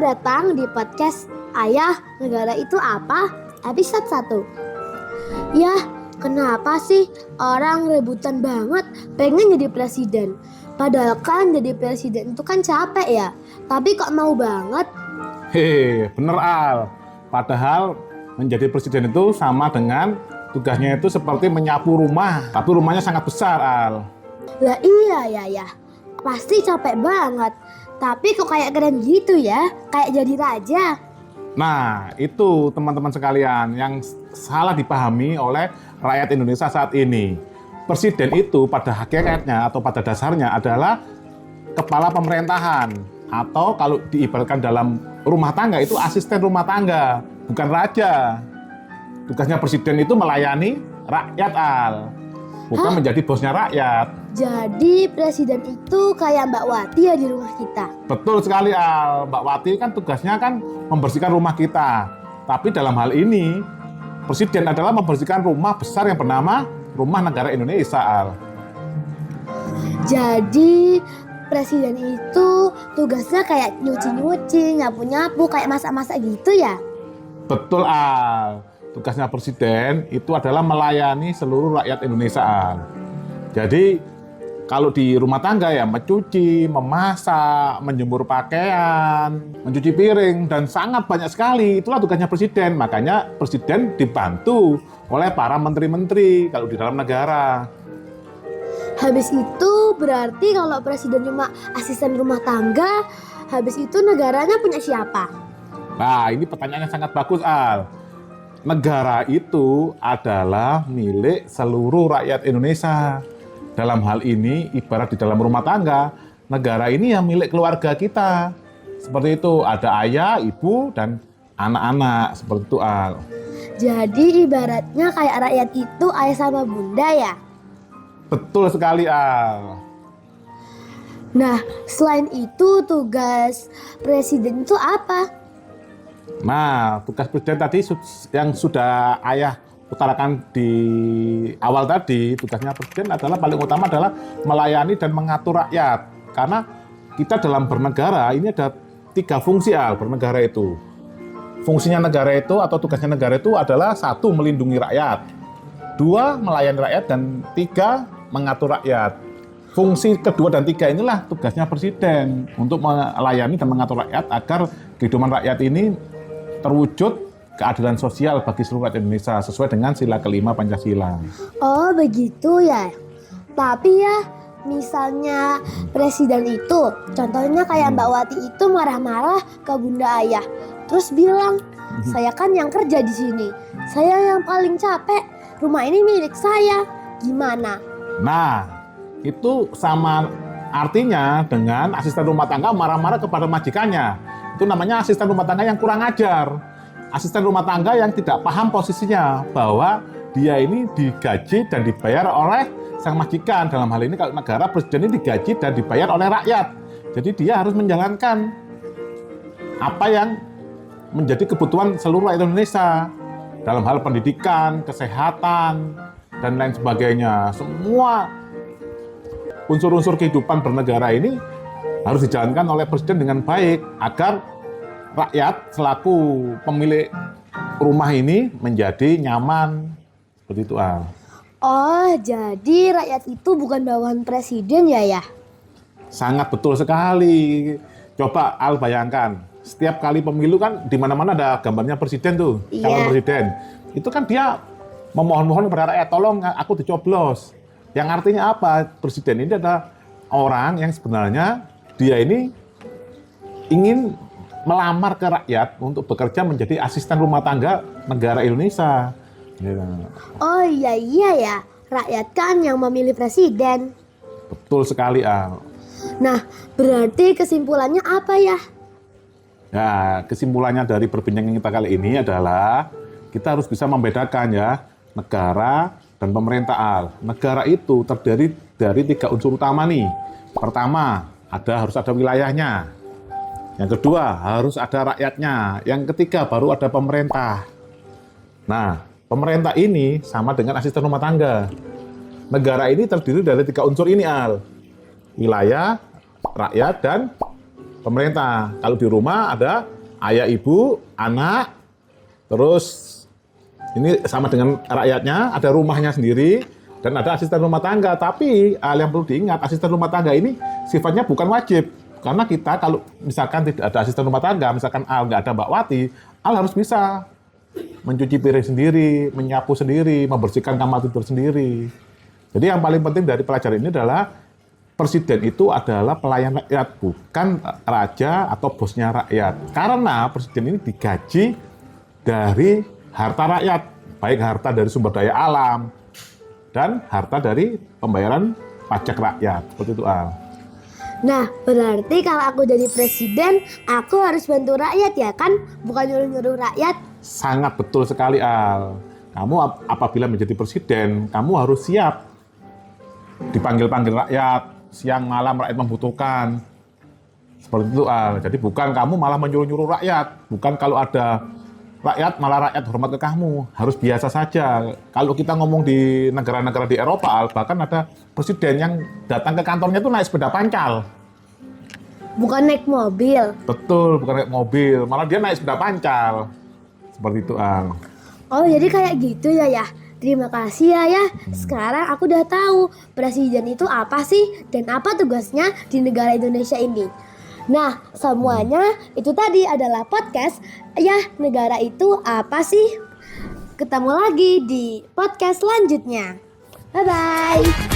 datang di podcast Ayah, Negara Itu Apa? Episode 1. Yah, kenapa sih orang rebutan banget pengen jadi presiden? Padahal kan jadi presiden itu kan capek ya. Tapi kok mau banget? Bener Al. Padahal menjadi presiden itu sama dengan tugasnya itu seperti menyapu rumah. Tapi rumahnya sangat besar, Al. Lah iya ya. Pasti capek banget. Tapi kok kayak keren gitu ya, kayak jadi raja. Nah, itu teman-teman sekalian yang salah dipahami oleh rakyat Indonesia saat ini. Presiden itu pada hakikatnya atau pada dasarnya adalah kepala pemerintahan. Atau kalau diibaratkan dalam rumah tangga itu asisten rumah tangga, bukan raja. Tugasnya presiden itu melayani rakyat, Al. Bukan menjadi bosnya rakyat. Jadi presiden itu kayak Mbak Wati ya di rumah kita. Betul sekali, Al. Mbak Wati kan tugasnya kan membersihkan rumah kita. Tapi dalam hal ini, presiden adalah membersihkan rumah besar yang bernama Rumah Negara Indonesia, Al. Jadi presiden itu tugasnya kayak nyuci-nyuci, nyapu-nyapu, kayak masak-masak gitu ya? Betul, Al. Tugasnya presiden itu adalah melayani seluruh rakyat Indonesia, Al. Jadi kalau di rumah tangga ya mencuci, memasak, menjemur pakaian, mencuci piring, dan sangat banyak sekali. Itulah tugasnya presiden. Makanya presiden dibantu oleh para menteri-menteri kalau di dalam negara. Habis itu berarti kalau presiden cuma asisten rumah tangga, habis itu negaranya punya siapa? Nah, ini pertanyaan yang sangat bagus, Al. Negara itu adalah milik seluruh rakyat Indonesia. Dalam hal ini, ibarat di dalam rumah tangga, negara ini yang milik keluarga kita. Seperti itu, ada ayah, ibu, dan anak-anak. Seperti itu, Al. Jadi ibaratnya kayak rakyat itu ayah sama bunda ya? Betul sekali, Al. Nah, selain itu tugas presiden itu apa? Nah, tugas presiden tadi yang sudah ayah utarakan di awal tadi, tugasnya presiden adalah paling utama adalah melayani dan mengatur rakyat. Karena kita dalam bernegara ini ada 3 fungsi, Al, bernegara itu. Fungsinya negara itu atau tugasnya negara itu adalah 1, melindungi rakyat, 2, melayani rakyat, dan 3, mengatur rakyat. Fungsi kedua dan 3 inilah tugasnya presiden untuk melayani dan mengatur rakyat agar kehidupan rakyat ini terwujud keadilan sosial bagi seluruh rakyat Indonesia sesuai dengan sila kelima Pancasila. Oh begitu ya. Tapi ya misalnya presiden itu, contohnya kayak Mbak Wati itu marah-marah ke bunda ayah, terus bilang, saya kan yang kerja di sini, saya yang paling capek, rumah ini milik saya, gimana? Nah, itu sama artinya dengan asisten rumah tangga marah-marah kepada majikannya. Itu namanya asisten rumah tangga yang kurang ajar. Asisten rumah tangga yang tidak paham posisinya bahwa dia ini digaji dan dibayar oleh sang majikan. Dalam hal ini kalau negara, presiden ini digaji dan dibayar oleh rakyat. Jadi dia harus menjalankan apa yang menjadi kebutuhan seluruh rakyat Indonesia dalam hal pendidikan, kesehatan, dan lain sebagainya. Semua unsur-unsur kehidupan bernegara ini harus dijalankan oleh presiden dengan baik agar rakyat selaku pemilik rumah ini menjadi nyaman. Seperti itu, Al. Oh, jadi rakyat itu bukan bawahan presiden ya? Sangat betul sekali. Coba Al bayangkan, setiap kali pemilu kan di mana-mana ada gambarnya presiden tuh, calon presiden. Itu kan dia memohon-mohon kepada rakyat, tolong aku dicoblos. Yang artinya apa? Presiden ini adalah orang yang sebenarnya dia ini ingin melamar ke rakyat untuk bekerja menjadi asisten rumah tangga negara Indonesia. Oh iya ya, rakyat kan yang memilih presiden. Betul sekali, Al. Nah, berarti kesimpulannya apa ya? Ya, kesimpulannya dari perbincangan kita kali ini adalah kita harus bisa membedakan ya negara dan pemerintah, Al. Negara itu terdiri dari 3 unsur utama nih. Pertama, harus ada wilayahnya. Yang kedua, harus ada rakyatnya. Yang ketiga, baru ada pemerintah. Nah, pemerintah ini sama dengan asisten rumah tangga. Negara ini terdiri dari 3 unsur ini, Al. Wilayah, rakyat, dan pemerintah. Kalau di rumah ada ayah, ibu, anak, terus ini sama dengan rakyatnya, ada rumahnya sendiri, dan ada asisten rumah tangga. Tapi hal yang perlu diingat, asisten rumah tangga ini sifatnya bukan wajib. Karena kita kalau misalkan tidak ada asisten rumah tangga, misalkan Al nggak ada Mbak Wati, Al harus bisa mencuci piring sendiri, menyapu sendiri, membersihkan kamar tidur sendiri. Jadi yang paling penting dari pelajaran ini adalah presiden itu adalah pelayan rakyat, bukan raja atau bosnya rakyat. Karena presiden ini digaji dari harta rakyat, baik harta dari sumber daya alam dan harta dari pembayaran pajak rakyat. Seperti itu, Al. Nah, berarti kalau aku jadi presiden, aku harus bantu rakyat ya kan? Bukan nyuruh-nyuruh rakyat. Sangat betul sekali, Al. Kamu apabila menjadi presiden, kamu harus siap dipanggil-panggil rakyat, siang malam rakyat membutuhkan. Seperti itu, Al. Jadi bukan kamu malah menyuruh-nyuruh rakyat. Bukan kalau ada rakyat, malah rakyat hormat ke kamu. Harus biasa saja. Kalau kita ngomong di negara-negara di Eropa, Al, bahkan ada presiden yang datang ke kantornya itu naik sepeda pancal. Bukan naik mobil. Betul, bukan naik mobil. Malah dia naik sepeda pancal. Seperti itu, Al. Oh, jadi kayak gitu ya. Terima kasih ya. Sekarang aku udah tahu presiden itu apa sih dan apa tugasnya di negara Indonesia ini. Nah, semuanya itu tadi adalah podcast ya, negara itu apa sih? Ketemu lagi di podcast selanjutnya. Bye-bye.